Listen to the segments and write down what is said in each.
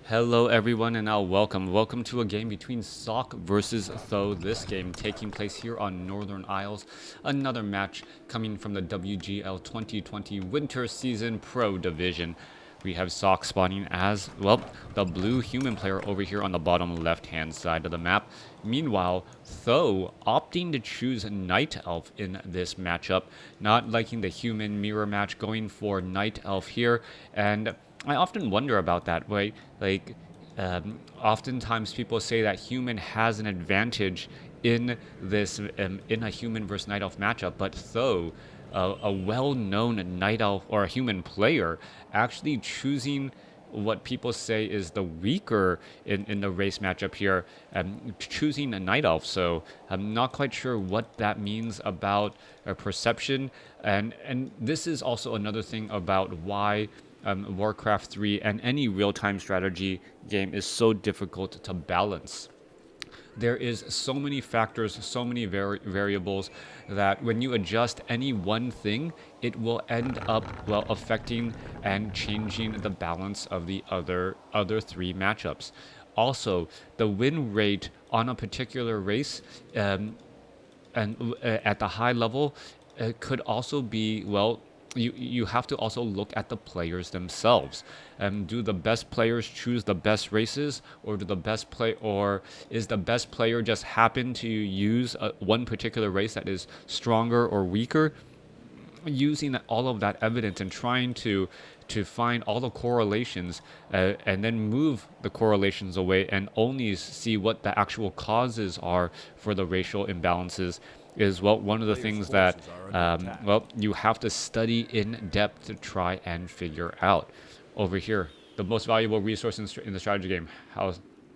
Hello everyone and now welcome to a game between Sock versus Tho. This game taking place here on Northern Isles. Another match coming from the WGL 2020 Winter Season Pro Division. We have Sock spawning as, well, the blue human player over here on the bottom left hand side of the map. Meanwhile, Tho opting to choose Night Elf in this matchup, not liking the human mirror match, going for Night Elf here, and I often wonder about that, right? Oftentimes people say that human has an advantage in this in a human versus night elf matchup, but though a well-known night elf or a human player actually choosing what people say is the weaker in the race matchup here, choosing a night elf. So I'm not quite sure what that means about perception, and this is also another thing about why WarCraft 3 and any real-time strategy game is so difficult to balance. There is so many factors, so many variables that when you adjust any one thing, it will end up, well, affecting and changing the balance of the other three matchups. Also, the win rate on a particular race and at the high level could also be, well, you have to also look at the players themselves. Do the best players choose the best races, or is the best player just happen to use one particular race that is stronger or weaker? Using all of that evidence and trying to find all the correlations, and then move the correlations away and only see what the actual causes are for the racial imbalances is, well, one of the things that well, you have to study in depth to try and figure out. Over here, the most valuable resource in the strategy game, how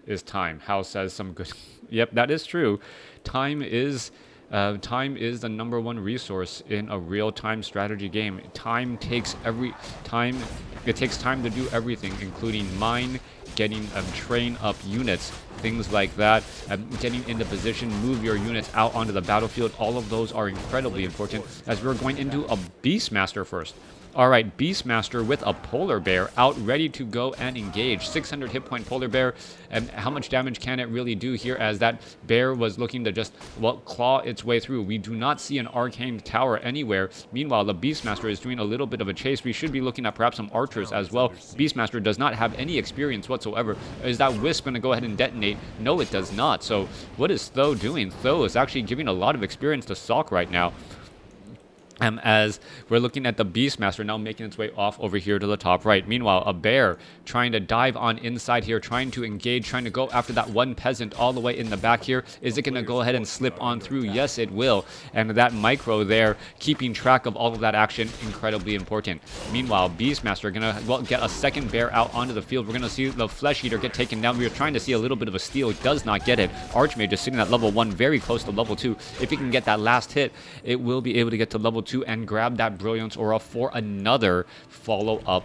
is time. How says some good yep, that is true. Time is the number one resource in a real-time strategy game. It takes time to do everything, including mine, getting train up units, things like that, getting into position, move your units out onto the battlefield. All of those are incredibly important, as we're going into a Beastmaster first. All right, Beastmaster with a polar bear out ready to go and engage. 600 hit point polar bear. And how much damage can it really do here, as that bear was looking to just, well, claw its way through? We do not see an arcane tower anywhere. Meanwhile, the Beastmaster is doing a little bit of a chase. We should be looking at perhaps some archers as well. Beastmaster does not have any experience whatsoever. Is that wisp going to go ahead and detonate? No, it does not. So what is Tho doing? Tho is actually giving a lot of experience to Salk right now. As we're looking at the Beastmaster now making its way off over here to the top right. Meanwhile, a bear trying to dive on inside here, trying to engage, trying to go after that one peasant all the way in the back here. Is it going to go ahead and slip on through? Yes, it will. And that micro there, keeping track of all of that action, incredibly important. Meanwhile, Beastmaster going to, well, get a second bear out onto the field. We're going to see the Flesh Eater get taken down. We were trying to see a little bit of a steal. Does not get it. Archmage is sitting at level 1, very close to level 2. If he can get that last hit, it will be able to get to level 2 and grab that Brilliance Aura for another follow-up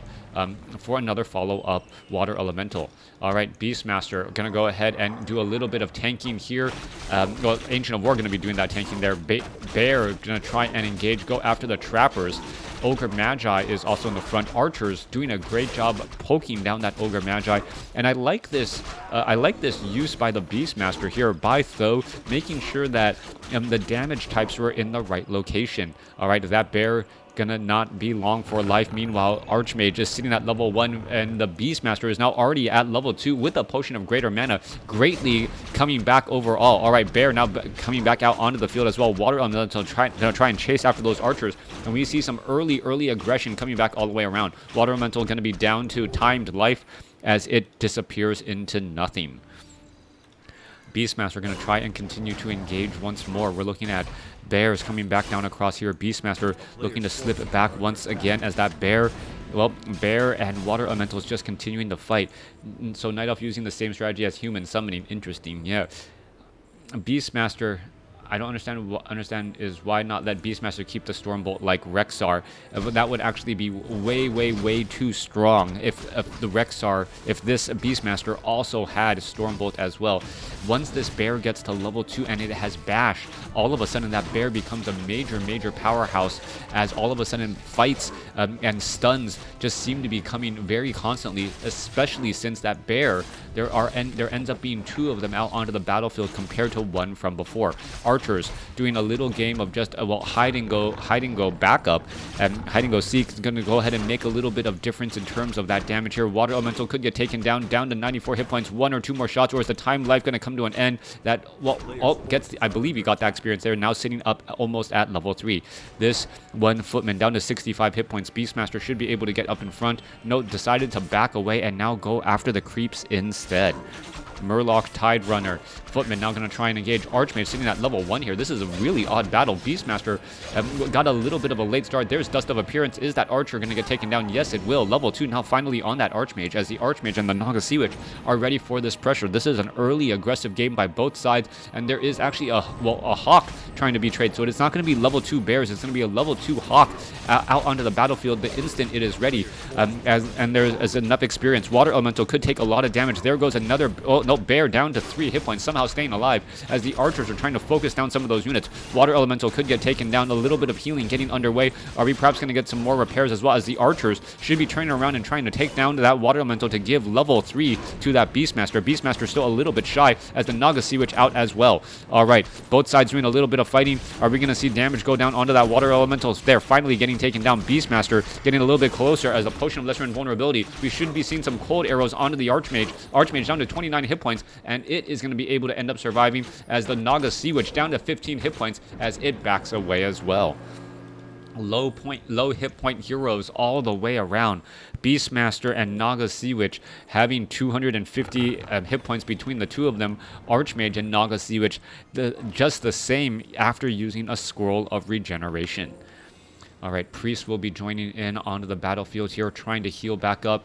Water Elemental. All right, Beastmaster going to go ahead and do a little bit of tanking here. Well, Ancient of War going to be doing that tanking there. Bear going to try and engage, go after the Trappers. Ogre Magi is also in the front. Archers doing a great job poking down that Ogre Magi. And I like this use by the Beastmaster here by Tho, making sure that the damage types were in the right location. All right, that bear gonna not be long for life. Meanwhile, Archmage is sitting at level 1, and the Beastmaster is now already at level 2 with a Potion of Greater Mana, greatly coming back overall. All right, Bear now coming back out onto the field as well. Water Elemental try and chase after those archers, and we see some early aggression coming back all the way around. Water Elemental going to be down to timed life as it disappears into nothing. Beastmaster going to try and continue to engage once more. We're looking at bears coming back down across here. Beastmaster looking to slip it back once again, as that bear, well, bear and water elementals just continuing to fight. So Night Elf using the same strategy as human summoning. Interesting, yeah. Beastmaster, I don't understand is why not let Beastmaster keep the Stormbolt like Rexar. But that would actually be way too strong if this Beastmaster also had Stormbolt as well. Once this bear gets to level 2 and it has Bash, all of a sudden that bear becomes a major powerhouse, as all of a sudden fights and stuns just seem to be coming very constantly, especially since that bear, there ends up being 2 of them out onto the battlefield compared to 1 from before. Archers doing a little game of just hide and go backup, and hide and go seek is going to go ahead and make a little bit of difference in terms of that damage here. Water Elemental could get taken down to 94 hit points, 1 or 2 more shots, or is the time life going to come to an end? That I believe he got that experience there, now sitting up almost at level 3. This one Footman down to 65 hit points. Beastmaster should be able to get up in front. No, decided to back away and now go after the creeps instead. Murloc Tide Runner. Footman now going to try and engage Archmage sitting at level 1 here. This is a really odd battle. Beastmaster got a little bit of a late start. There's Dust of Appearance. Is that Archer going to get taken down? Yes, it will. Level 2 now finally on that Archmage, as the Archmage and the Naga Sea Witch are ready for this pressure. This is an early aggressive game by both sides, and there is actually a Hawk trying to be traded. So it's not going to be level 2 bears. It's going to be a level 2 Hawk out onto the battlefield the instant it is ready, and there is enough experience. Water Elemental could take a lot of damage. There goes another bear down to 3 hit points, somehow staying alive as the archers are trying to focus down some of those units. Water Elemental could get taken down. A little bit of healing getting underway. Are we perhaps going to get some more repairs as well, as the archers should be turning around and trying to take down that Water Elemental to give level 3 to that Beastmaster. Beastmaster still a little bit shy, as the Naga Sea Witch out as well. Alright, both sides doing a little bit of fighting. Are we going to see damage go down onto that Water Elemental? They're finally getting taken down. Beastmaster getting a little bit closer as a Potion of Lesser Invulnerability. We should be seeing some cold arrows onto the Archmage. Archmage down to 29 hit points, and it is going to be able to end up surviving, as the Naga Sea Witch down to 15 hit points as it backs away as well. Low hit point heroes all the way around. Beastmaster and Naga Sea Witch having 250 hit points between the two of them. Archmage and Naga Sea Witch just the same after using a Scroll of Regeneration. Alright, Priest will be joining in onto the battlefield here, trying to heal back up.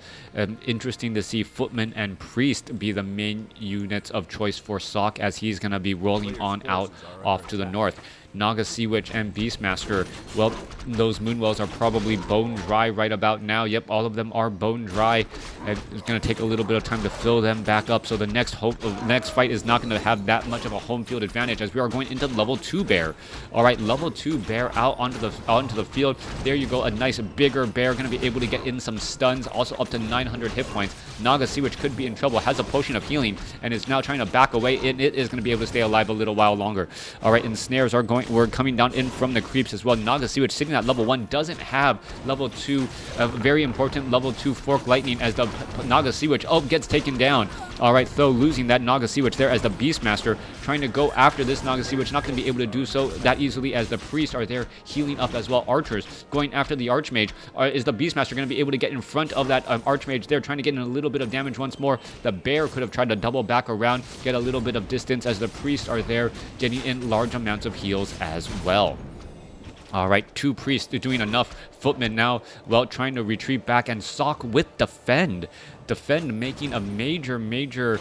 Interesting to see Footman and Priest be the main units of choice for Sok, as he's going to be rolling on out off to the north. Naga Sea Witch and Beastmaster, well, those Moonwells are probably bone dry right about now. Yep, all of them are bone dry. And it's going to take a little bit of time to fill them back up, so the next fight is not going to have that much of a home field advantage, as we are going into level 2 bear. Alright, level 2 bear out onto the field. There you go, a nice bigger bear, going to be able to get in some stuns, also up to 900 hit points. Naga Sea Witch could be in trouble, has a Potion of Healing, and is now trying to back away, and it is going to be able to stay alive a little while longer. Alright, and snares we're coming down in from the creeps as well. Naga Sea Witch sitting at level 1 doesn't have level 2, very important level 2 Fork Lightning, as the Naga Sea Witch gets taken down. Alright, though losing that Naga Sea Witch there, as the Beastmaster trying to go after this Naga Sea Witch, not going to be able to do so that easily, as the priests are there healing up as well. Archers going after the Archmage. Is the Beastmaster going to be able to get in front of that Archmage there, trying to get in a little bit of damage once more? The bear could have tried to double back around, get a little bit of distance, as the priests are there getting in large amounts of heals as well. Alright, 2 priests doing enough. Footman now, well, trying to retreat back, and Sok with Defend making a major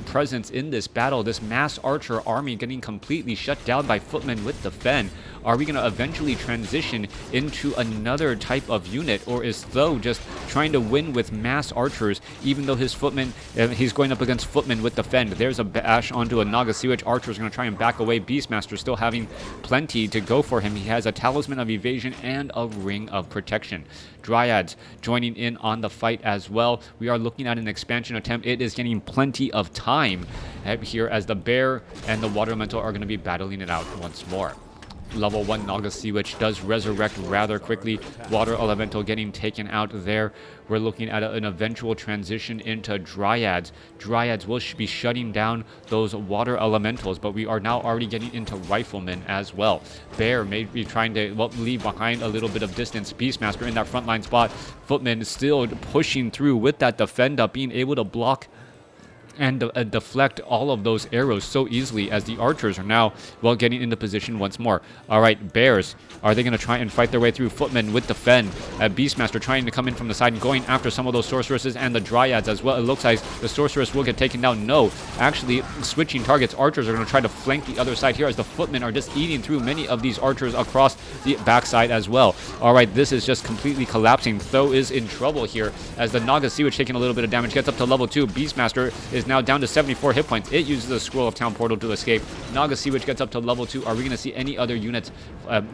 presence in this battle. This mass archer army getting completely shut down by Footman with Defend. Are we going to eventually transition into another type of unit, or is Tho just trying to win with mass archers, even though his Footman, he's going up against Footman with Defend? There's a bash onto a Naga Sea Witch. Archer's going to try and back away. Beastmaster still having plenty to go for him. He has a Talisman of Evasion and a Ring of Protection. Dryads joining in on the fight as well. We are looking at an expansion attempt. It is getting plenty of time here, as the bear and the Water Elemental are going to be battling it out once more. Level 1 Naga Sea Witch does resurrect rather quickly. Water Elemental getting taken out there. We're looking at an eventual transition into Dryads. Dryads will be shutting down those Water Elementals, but we are now already getting into Riflemen as well. Bear may be trying to leave behind a little bit of distance. Beastmaster in that frontline spot. Footman still pushing through with that Defend up, being able to block and deflect all of those arrows so easily, as the archers are now, well, getting into position once more. All right, bears, are they going to try and fight their way through? Footmen with defend. Beastmaster trying to come in from the side and going after some of those sorceresses and the dryads as well. It looks like the sorceress will get taken down. No, actually switching targets. Archers are going to try to flank the other side here, as the footmen are just eating through many of these archers across the backside as well. All right, this is just completely collapsing. Tho is in trouble here, as the Naga Sea Witch taking a little bit of damage, gets up to level 2. Beastmaster is now down to 74 hit points. It uses the Scroll of Town Portal to escape. Naga Sea Witch gets up to level 2. Are we going to see any other units,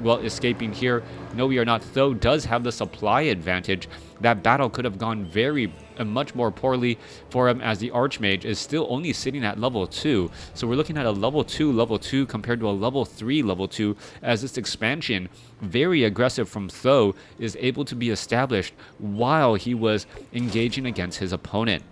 well, escaping here? No, we are not. Tho does have the supply advantage. That battle could have gone very much more poorly for him, as the Archmage is still only sitting at level 2. So we're looking at a level 2 compared to a level 3 level 2, as this expansion, very aggressive from Tho, is able to be established while he was engaging against his opponent.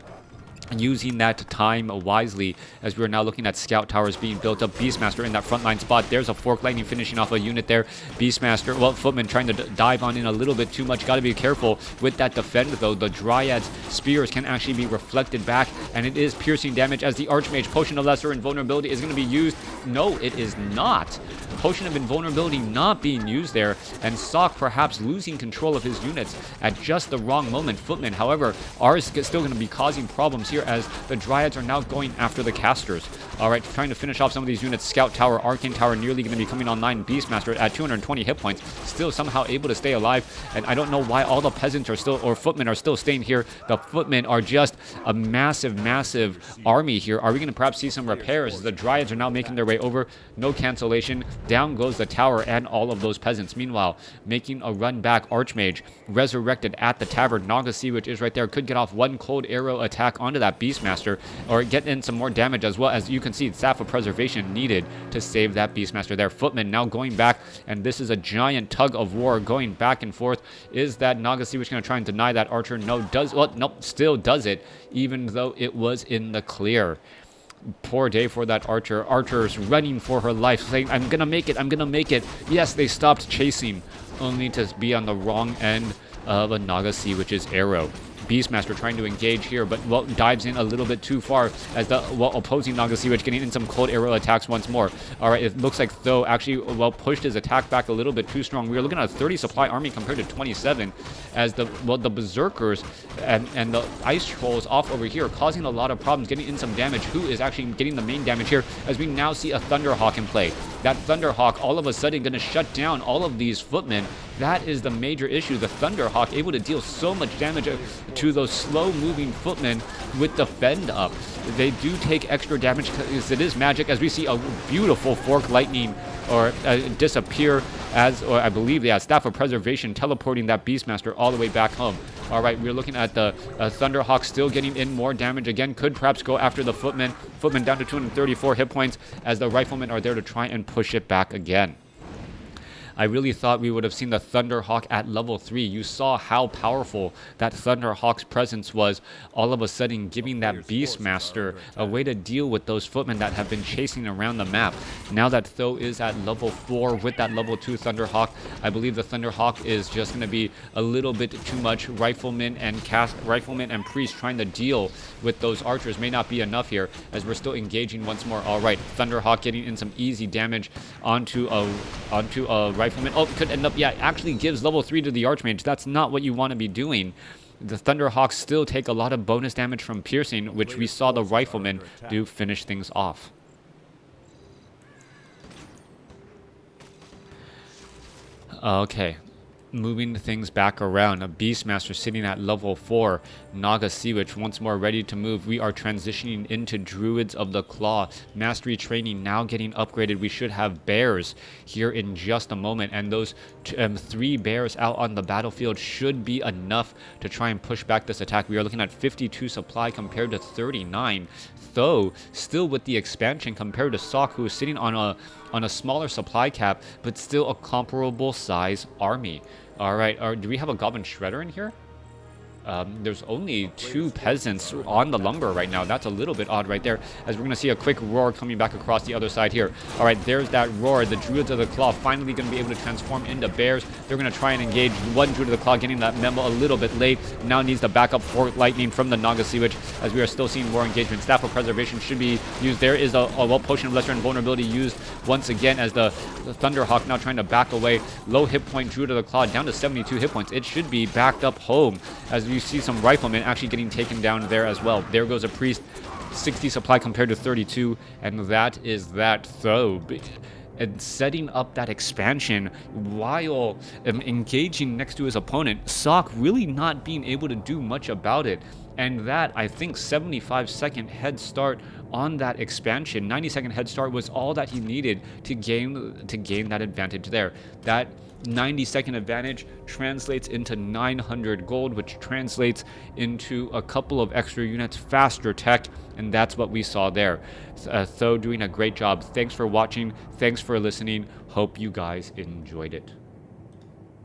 Using that time wisely, as we are now looking at scout towers being built up. Beastmaster in that frontline spot. There's a Fork Lightning finishing off a unit there. Beastmaster, well, Footman trying to dive on in a little bit too much. Got to be careful with that defend, though. The Dryad's spears can actually be reflected back, and it is piercing damage, as the Archmage Potion of Lesser Invulnerability is going to be used. No, it is not. Potion of Invulnerability not being used there, and Sock perhaps losing control of his units at just the wrong moment. Footmen, however, are still going to be causing problems here, as the Dryads are now going after the casters. All right, trying to finish off some of these units. Scout Tower, Arcane Tower nearly going to be coming online. Beastmaster at 220 hit points, still somehow able to stay alive. And I don't know why all the peasants are still, or footmen are still staying here. The footmen are just a massive, massive army here. Are we going to perhaps see some repairs? The Dryads are now making their way over. No cancellation. Down goes the tower and all of those peasants. Meanwhile, making a run back, Archmage resurrected at the tavern. Naga Sea Witch is right there. Could get off one cold arrow attack onto that Beastmaster, or get in some more damage as well. As you can see, Staff of Preservation needed to save that Beastmaster there. Footman now going back, and this is a giant tug of war going back and forth. Is that Naga Sea Witch going to try and deny that Archer? No, does, well, nope, still does it, even though it was in the clear. Poor day for that Archer. Archer's running for her life, saying, I'm gonna make it, I'm gonna make it. Yes, they stopped chasing, only to be on the wrong end of a Naga Sea Witch's arrow. Beastmaster trying to engage here, but well, dives in a little bit too far, as the opposing Naga Sea Witch getting in some cold arrow attacks once more. All right, it looks like Tho actually pushed his attack back a little bit too strong. We are looking at a 30 supply army compared to 27, as the Berserkers and the Ice Trolls off over here causing a lot of problems, getting in some damage. Who is actually getting the main damage here, as we now see a Thunderhawk in play. That Thunderhawk all of a sudden going to shut down all of these footmen. That is the major issue. The Thunderhawk able to deal so much damage to those slow-moving footmen with the fend up. They do take extra damage because it is magic, as we see a beautiful Fork Lightning or disappear, as, or I believe, yeah, Staff of Preservation teleporting that Beastmaster all the way back home. All right, we're looking at the Thunderhawk still getting in more damage again. Could perhaps go after the footmen. Footmen down to 234 hit points, as the riflemen are there to try and push it back again. I really thought we would have seen the Thunderhawk at level 3. You saw how powerful that Thunderhawk's presence was, all of a sudden giving that Beastmaster a way to deal with those footmen that have been chasing around the map. Now that Tho is at level 4 with that level 2 Thunderhawk, I believe the Thunderhawk is just going to be a little bit too much. Riflemen and priests trying to deal with those archers may not be enough here, as we're still engaging once more. All right, Thunderhawk getting in some easy damage onto a rifleman. Oh, could end up, yeah, actually gives level 3 to the Archmage. That's not what you want to be doing. The Thunderhawks still take a lot of bonus damage from piercing, which we saw the riflemen do finish things off. Okay. Moving things back around, a Beastmaster sitting at level 4, Naga Sea Witch once more ready to move. We are transitioning into Druids of the Claw. Mastery training now getting upgraded. We should have bears here in just a moment, and those 3 bears out on the battlefield should be enough to try and push back this attack. We are looking at 52 supply compared to 39. Though still with the expansion compared to Sok, who is sitting on a smaller supply cap, but still a comparable size army. All right, do we have a Goblin Shredder in here? There's only 2 peasants on the lumber right now. That's a little bit odd right there, as we're going to see a quick roar coming back across the other side here. All right, there's that roar. The Druids of the Claw finally going to be able to transform into bears. They're going to try and engage. One Druid of the Claw getting that memo a little bit late. Now needs the backup for lightning from the Naga Sea Witch, as we are still seeing war engagement. Staff of Preservation should be used. There is a potion of lesser invulnerability used once again, as the Thunderhawk now trying to back away. Low hit point Druid of the Claw down to 72 hit points. It should be backed up home, as you see some riflemen actually getting taken down there as well. There goes a priest, 60 supply compared to 32, and that is that. Though, and setting up that expansion while engaging next to his opponent, Sock really not being able to do much about it. And that, I think, 75-second head start on that expansion, 90-second head start was all that he needed to gain that advantage there. That 90-second advantage translates into 900 gold, which translates into a couple of extra units faster tech, and that's what we saw there. Th000 doing a great job. Thanks for watching. Thanks for listening. Hope you guys enjoyed it.